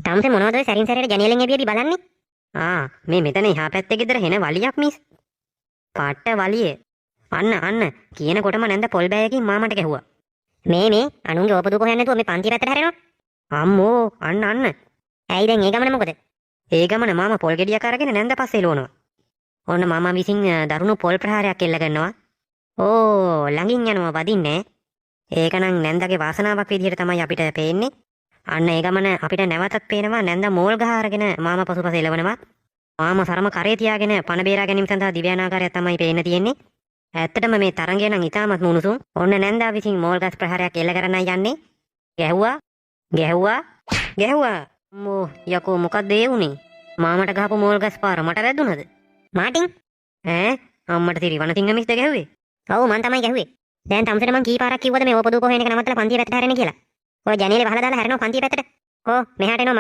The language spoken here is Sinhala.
තාමසේ මොනවද ඔය සැරින් සැරේට ජනේලෙන් එබියබි බලන්නේ? මේ මෙතන එහා පැත්තේ ගෙදර හෙන වලියක් මිස්. පාට්ට වලිය. අන්න කියනකොටම නැන්ද පොල් බෑයකින් මාමට ගැහුවා. මේ අනුන්ගේ ඕපදූප හොයන්න නැතුව මේ පන්ති පැත්තට හැරෙනවා. අම්මෝ අන්න. ඇයි දැන් ඒ ගමන මොකද? ඒ ගමන මාමා පොල් ගෙඩියක් අරගෙන නැන්ද පස්සේ එළවනවා. ඔන්න මාමා විසින් දරුණු පොල් ප්‍රහාරයක් එල්ල ගන්නවා. ඕ ළඟින් යනවා වදින්නේ. ඒකනම් නැන්දගේ වාසනාවක් විදිහට තමයි අපිට පේන්නේ. අන්න ඒ ගමන අපිට නැවතත් පේනවා නැන්ද මෝල් ගහ අරගෙන මාමා පසුපස එළවනවා. මාමා සරම කරේ තියාගෙන පණ බේරා ගැනීම සඳහා දිව්‍යානාකාරයක් තමයි පේන්න තියෙන්නේ. ඇත්තටම මේ තරංගය නම් ඉතාමත් නුණුසුම්. ඔන්න නැන්දා විසින් මෝල් ගස් ප්‍රහාරයක් එල්ල කරන්නයි යන්නේ. ගැහුවා. අම්මෝ යකෝ මොකක්ද ඒ උනේ? මාමට ගහපු මෝල් ගස් පාර මට වැදුනද? මාටින් අම්මට තිරි වනතිංග මිස්ද ගැහුවේ? ඔව් මං තමයි ගැහුවේ. දැන් තමසට මං කී පාරක් කිව්වද මේ ඕපදූප හොයන එක නවත්තලා පන්තිය පැත්තට හැරෙන්න කියලා? ඔය ජනේලේ වහලා දාලා හැරෙනවා පන්තිය පැත්තට. මෙහාට එනවා